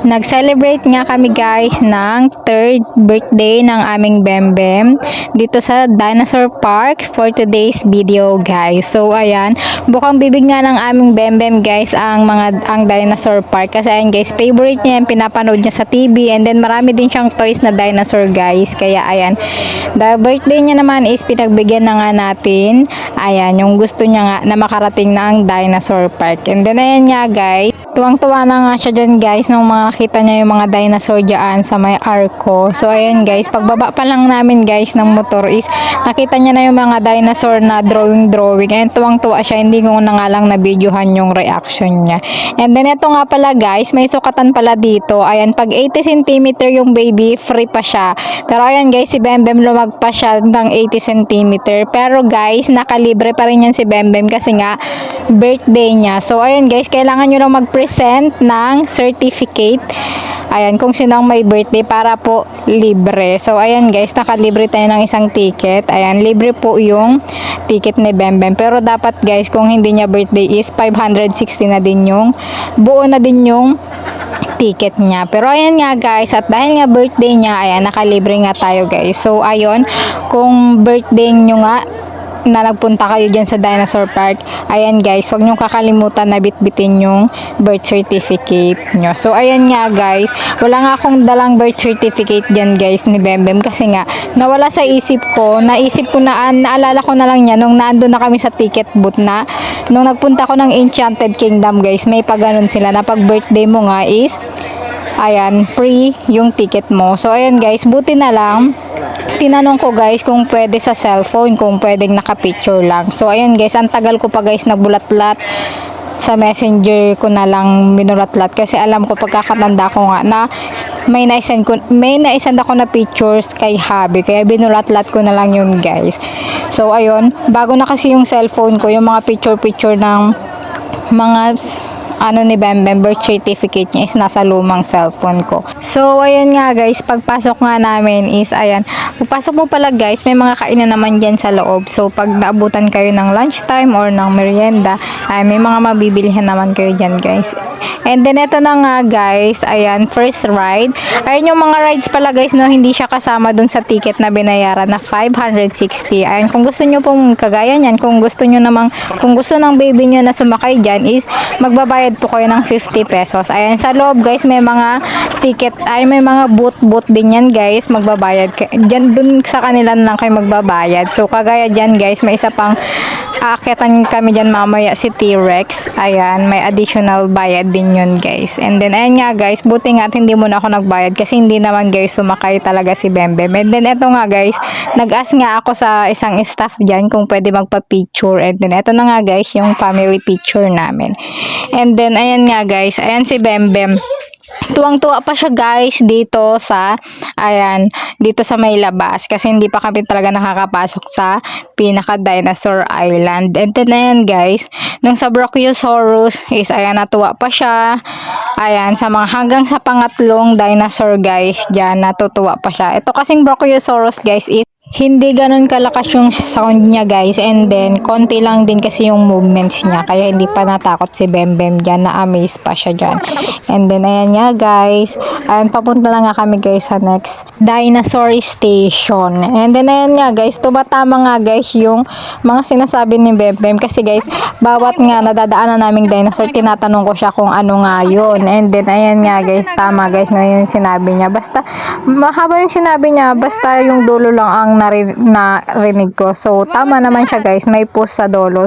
Nag-celebrate nga kami guys ng 3rd birthday ng aming Bembem dito sa Dinosaur Park for today's video guys. So ayan, bukang bibig nga ng aming Bembem guys ang Dinosaur Park kasi ayan guys, favorite niya yan, pinapanood niya sa TV, and then marami din siyang toys na dinosaur guys. Kaya ayan, the birthday niya naman is pinagbigyan na nga natin, ayan, yung gusto niya nga na makarating na ang Dinosaur Park. And then ayan nga guys, tuwang-tuwa na nga siya dyan guys nung nakita niya yung mga dinosaur dyan sa may arko. So ayan guys, pagbaba pa lang namin guys ng motor is nakita niya na yung mga dinosaur na drawing. Ayan, tuwang-tuwa siya, hindi ko na nga lang na videohan yung reaction niya. And then ito nga pala guys, may sukatan pala dito. Ayan, pag 80 cm yung baby, free pa siya. Pero ayan guys, si Bembem lumagpas siya ng 80 cm. Pero guys, nakalibre pa rin yan si Bembem kasi nga birthday niya. So ayan guys, kailangan nyo lang mag-present ng certificate. Ayan, kung sinong may birthday para po libre. So ayan guys, nakalibre tayo ng isang ticket. Ayan, libre po yung ticket ni Bembem. Pero dapat guys, kung hindi niya birthday is 560 na din yung buo na din yung ticket niya. Pero ayan nga guys, at dahil nga birthday niya, ayan, nakalibre nga tayo guys. So ayun, kung birthday nyo nga na nagpunta kayo dyan sa Dinosaur Park, ayan guys, huwag nyo kakalimutan na bitbitin yung birth certificate nyo. So ayan nga guys, wala nga akong dalang birth certificate dyan guys ni Bembem kasi nga nawala sa isip ko. Naisip ko na, naalala ko na lang yan nung naandun na kami sa ticket booth na nung nagpunta ko ng Enchanted Kingdom guys, may pag-ganon sila na pag birthday mo nga is ayan, free yung ticket mo. So ayan guys, buti na lang tinanong ko guys kung pwede sa cellphone, kung pwedeng naka-picture lang. So ayan guys, ang tagal ko pa guys nagbulat-lat sa messenger ko na lang minulat-lat kasi alam ko pagkakatanda ko nga na may naisend ako na pictures kay Habi, kaya binulat-lat ko na lang yun guys. So ayun, bago na kasi yung cellphone ko, yung mga picture ng mga ni Bembem, birth certificate niya is nasa lumang cellphone ko. So ayan nga guys, pagpasok nga namin is ayan, pagpasok mo pala guys, may mga kainan naman dyan sa loob. So pag naabutan kayo ng lunchtime or ng merienda, ay may mga mabibilihan naman kayo dyan guys. And then ito na nga guys, ayan, first ride. Ayan yung mga rides pala guys, no, hindi siya kasama dun sa ticket na binayaran na 560. Ayan, kung gusto nyo pong kagaya nyan, kung gusto ng baby nyo na sumakay dyan is magbabayad po kayo ng 50 pesos. Ayan, sa loob guys, may mga ticket, ay may mga booth din yan guys, magbabayad. Dyan, dun sa kanila na lang kayo magbabayad. So kagaya dyan guys, may isa pang aakyatan kami dyan mamaya, si T-Rex. Ayan, may additional bayad din yun guys. And then ayan nga guys, buti nga hindi muna ako nagbayad kasi hindi naman guys sumakay talaga si Bembem. And then eto nga guys, nag-ask nga ako sa isang staff dyan kung pwede magpa-picture. And then eto na nga guys, yung family picture namin. And then ayan nga guys, ayan si Bembem. Tuwang-tuwa pa siya guys dito sa may labas kasi hindi pa kami talaga nakakapasok sa pinaka Dinosaur Island. And then ayan guys, nung sa Brachiosaurus is ayan, natuwa pa siya. Ayan, hanggang sa pangatlong dinosaur guys, diyan natutuwa pa siya. Ito kasing Brachiosaurus guys is hindi ganun kalakas yung sound niya guys, and then konti lang din kasi yung movements niya, kaya hindi pa natakot si Bembem dyan, na-amaze pa siya dyan. And then ayan nga guys, ayan, papunta na nga kami guys sa next dinosaur station. And then ayan nga guys, tumatama nga guys yung mga sinasabi ni Bembem kasi guys, bawat nga nadadaanan naming dinosaur, tinatanong ko siya kung ano nga yun. And then ayan nga guys, tama guys ngayon yung sinabi niya, basta mahaba yung sinabi niya, basta yung dulo lang ang narinig ko. So tama naman siya guys, may push sa dulo.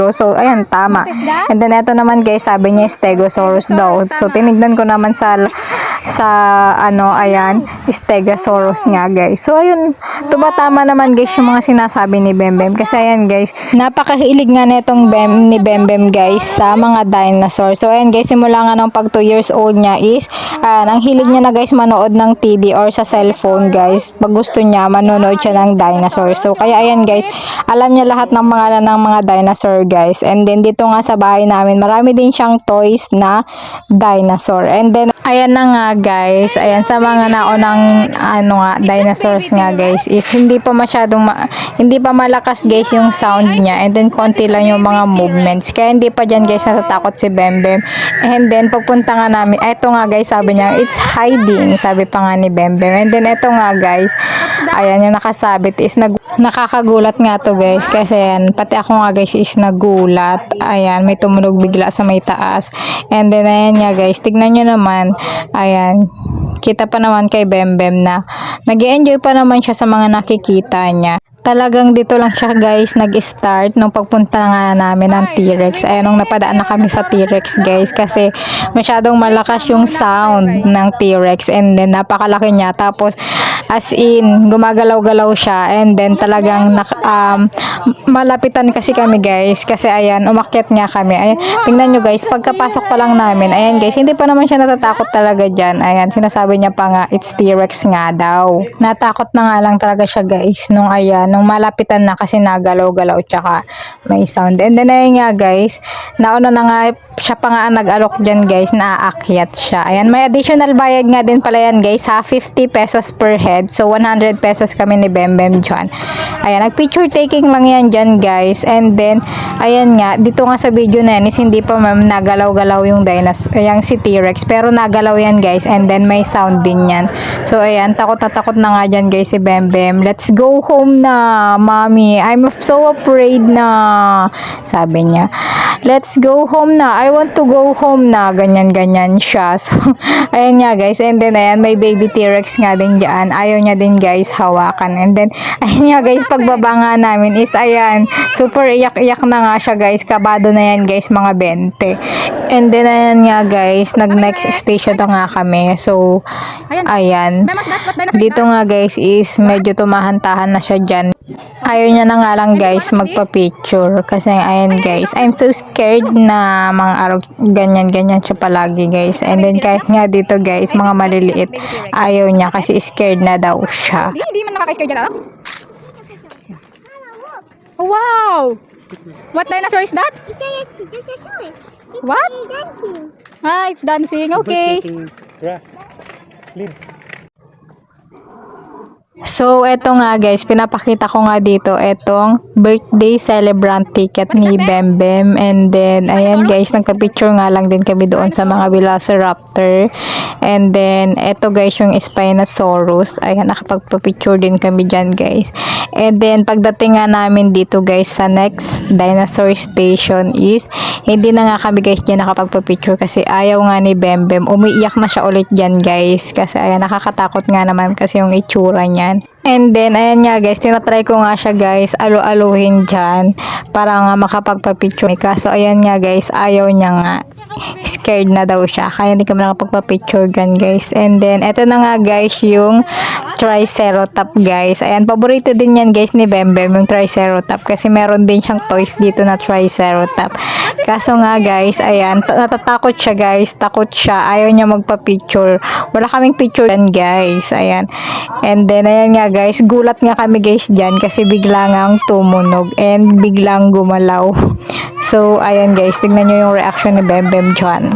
So ayan, tama. And then eto naman guys, sabi niya Stegosaurus daw. So tinignan ko naman sa ayan, Stegosaurus nga guys. So ayun, tumatama naman guys yung mga sinasabi ni Bembem kasi ayan guys, napakahilig nga netong ni Bembem guys sa mga dinosaur. So ayan guys, simula nga ng pag 2 years old niya is ang hilig niya na guys manood ng TV or sa cellphone guys. Pag gusto niya manonood siya ng dinosaur. So kaya ayan guys, alam niya lahat ng mga dinosaur guys. And then dito nga sa bahay namin, marami din siyang toys na dinosaur. And then ayan na nga nga guys, ayan, sa mga naunang ano nga, dinosaurs nga guys, is hindi pa masyadong, hindi pa malakas guys yung sound niya, and then konti lang yung mga movements. Kaya hindi pa dyan guys natatakot si Bembem. And then pagpunta nga namin, eto nga guys, sabi niya, it's hiding, sabi pa nga ni Bembem. And then eto nga guys, ayan, yung nakasabit is nakakagulat nga to guys, kasi ayan, pati ako nga guys is nagulat. Ayan, may tumunog bigla sa may taas. And then ayan nga guys, tignan nyo naman, ayan, kita pa naman kay Bembem na nag-enjoy pa naman siya sa mga nakikita niya. Talagang dito lang siya guys nag-start nung pagpunta nga namin ng T-Rex. Ayan, nung napadaan na kami sa T-Rex guys, kasi masyadong malakas yung sound ng T-Rex, and then napakalaki niya. Tapos as in gumagalaw-galaw siya, and then talagang malapitan kasi kami guys, kasi ayan, umakyat nga kami. Ayan, tingnan nyo guys, pagkapasok pa lang namin, ayan guys, hindi pa naman siya natatakot talaga dyan. Ayan, sinasabi niya pa nga, it's T-Rex nga daw. Natakot na nga lang talaga siya guys nung ayan, nung malapitan na, kasi nagalaw-galaw tsaka may sound. And then ayun nga guys, nauna na nga siya pa nga nag-alok dyan guys, naaakyat siya. Ayan, may additional bayad nga din pala yan guys, ha, 50 pesos per head. So 100 pesos kami ni Bembem dyan. Ayan, nag-picture taking lang yan dyan guys. And then ayan nga, dito nga sa video na yan is hindi pa nagalaw-galaw yung dinosaur, yung si T-Rex, pero nagalaw yan guys, and then may sound din yan. So ayan, takot na takot na nga dyan guys si Bembem. Let's go home na, mommy, I'm so afraid na, sabi niya. Let's go home na, I want to go home na, ganyan-ganyan siya. So ayan nga guys, and then ayan, may baby T-Rex nga din dyan, ayaw niya din guys hawakan. And then ayan nga guys, pagbaba nga namin is ayan, super iyak-iyak na nga siya guys, kabado na yan guys, mga 20. And then ayan nga guys, nag next station na nga kami. So ayan, dito nga guys is medyo tumahantahan na siya dyan. Ayaw niya na nga lang guys magpa-picture, kasi ayan guys, I'm so scared na mga araw, ganyan-ganyan siya palagi guys. And then kahit nga dito guys, mga maliliit, ayaw niya kasi scared na daw siya. Hindi man nakaka-scared dyan, ano? Wow! What dinosaur is that? It's a Tyrannosaurus. It's What? dancing. Ah, it's dancing. Okay. Eating grass, leaves. So, eto nga guys, pinapakita ko nga dito etong birthday celebrant ticket ni Bembem. And then, ayan guys, nagka-picture nga lang din kami doon sa mga Velociraptor. And then, eto guys, yung Spinosaurus. Ayan, nakapagpa-picture din kami dyan guys. And then, pagdating nga namin dito guys sa next dinosaur station is, hindi na nga kami guys dyan nakapagpa-picture, kasi ayaw nga ni Bembem. Umiiyak na siya ulit dyan guys, kasi ayan, nakakatakot nga naman kasi yung itsura niyan. And then, ayan nga guys, tinatry ko nga siya guys, alu-aluhin dyan para nga makapagpa-picture. Kaso ayan nga guys, ayaw niya nga. Scared na daw siya, kaya hindi kami nakapagpa-picture dyan guys. And then, eto na nga guys yung Triceratops guys. Ayan, paborito din yan guys ni Bembem, yung Triceratops, kasi meron din siyang toys dito na Triceratops. Kaso nga guys, ayan, natatakot siya guys, takot siya, ayaw niya magpa-picture. Wala kaming picture dyan guys, ayan. And then, ayan nga guys, gulat nga kami guys dyan, kasi bigla ngang tumunog and biglang gumalaw. So, ayan guys, tignan nyo yung reaction ni Bembem dyan.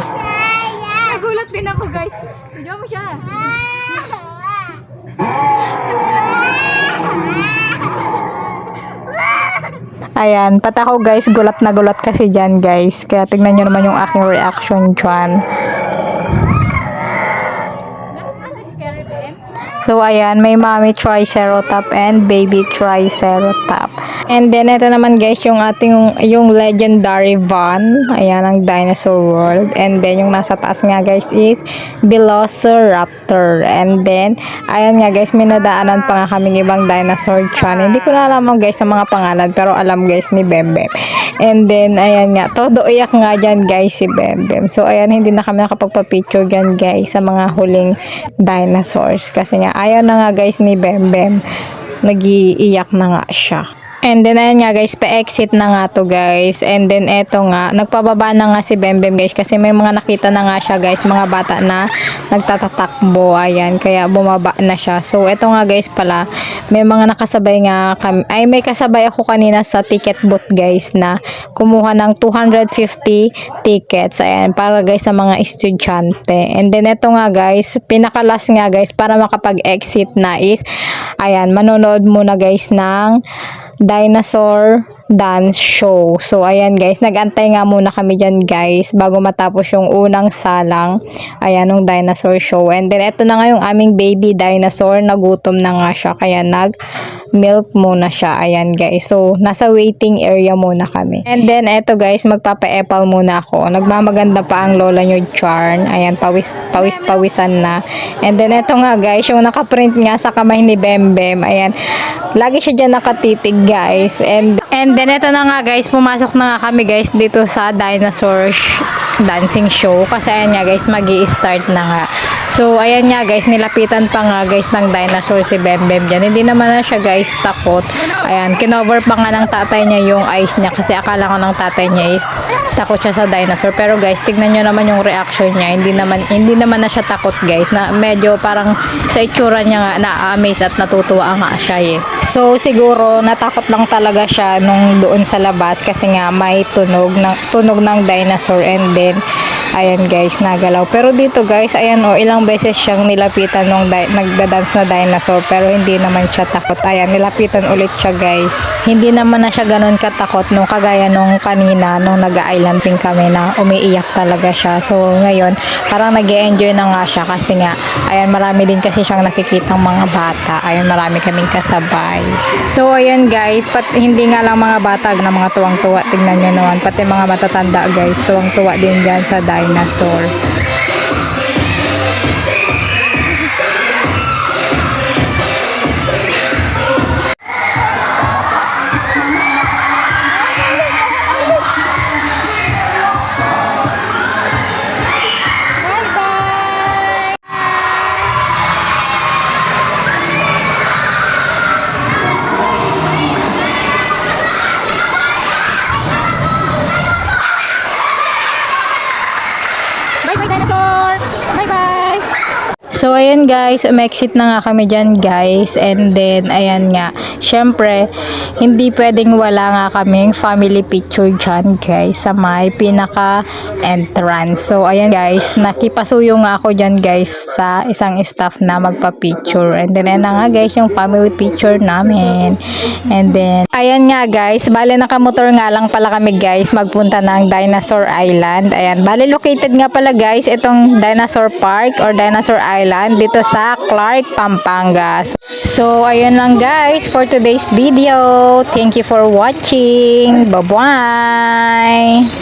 Nagulat din ako guys. Video mo siya. Ayan, pati ako guys, gulat na gulat kasi dyan guys. Kaya tignan nyo naman yung aking reaction dyan. So, ayan, may mommy Triceratops and baby Triceratops. And then, ito naman guys, yung ating, yung legendary van. Ayan, ang Dinosaur World. And then, yung nasa taas nga guys is Velociraptor. And then, ayan nga guys, may nadaanan pa nga kaming ibang dinosaur dyan. Hindi ko na alam guys sa mga pangalan, pero alam guys ni Bembem. And then, ayan nga, todo iyak nga dyan guys si Bembem. So, ayan, hindi na kami nakapagpa-picture dyan guys sa mga huling dinosaurs. Kasi nga, ayaw na nga guys ni Bembem. Nag-iiyak na nga siya. And then, ayan nga guys, pa-exit na nga to guys. And then, eto nga, nagpababa na nga si Bembem guys. Kasi may mga nakita na nga siya guys, mga bata na nagtatatakbo. Ayan, kaya bumaba na siya. So, eto nga guys pala, may mga nakasabay nga kami. Ay, may kasabay ako kanina sa ticket booth guys na kumuha ng 250 tickets. Ayan, para guys sa mga estudyante. And then, eto nga guys, pinakalas nga guys, para makapag-exit na is, ayan, manonood muna guys ng dinosaur dance show. So, ayan guys, nagantay nga muna kami dyan guys bago matapos yung unang salang. Ayan, yung dinosaur show. And then, eto na nga yung aming baby dinosaur. Nagutom na nga siya, kaya nag-milk muna siya. Ayan guys. So, nasa waiting area muna kami. And then, eto guys, magpapa-epal muna ako. Nagmamaganda pa ang lola nyo, Charn. Ayan, pawis-pawisan na. And then, eto nga guys, yung nakaprint nga sa kamay ni Bembem. Ayan, lagi siya dyan nakatitig guys. And then ito na nga guys, pumasok na nga kami guys dito sa dinosaur dancing show. Kasi ayan nga guys, magi-start na nga. So ayan nga guys, nilapitan pa nga guys ng dinosaur si Bembem dyan. Hindi naman na siya guys takot. Ayan, kinover pa nga ng tatay niya yung eyes niya. Kasi akala ko ng tatay niya is takot siya sa dinosaur. Pero guys, tignan nyo naman yung reaction niya. Hindi naman na siya takot guys. Na medyo parang sa itsura niya nga na-amaze at natutuwa nga siya eh. So siguro natakot lang talaga siya nung doon sa labas kasi nga may tunog ng dinosaur. And then ayan guys, nagalaw. Pero dito guys, ayan ilang beses siyang nilapitan nung nagda-dance na dinosaur pero hindi naman siya takot. Ayan, nilapitan ulit siya guys. Hindi naman na siya ganun katakot nung kagaya nung kanina nung nag-islanding kami na umiiyak talaga siya. So ngayon, parang nag-e-enjoy na nga siya kasi nga, ayan, marami din kasi siyang nakikitang mga bata. Ayan, marami kaming kasabay. So ayan guys, hindi nga lang mga bata na mga tuwang-tuwa. Tingnan nyo naman, pati mga matatanda guys, tuwang-tuwa din dyan sa dinosaur. Bye bye dinosaur! Bye bye! So, ayan guys, umexit na nga kami dyan guys. And then, ayan nga, syempre, hindi pwedeng wala nga kaming family picture dyan guys sa may pinaka-entrance. So, ayan guys, nakipasuyo nga ako dyan guys sa isang staff na magpa-picture. And then, ayan na nga guys, yung family picture namin. And then, ayan nga guys, bale nakamotor nga lang pala kami guys, magpunta ng Dinosaur Island. Ayan, bale located nga pala guys, itong Dinosaur Park or Dinosaur Island dito sa Clark, Pampanga. So, ayun lang guys for today's video. Thank you for watching. Bye-bye!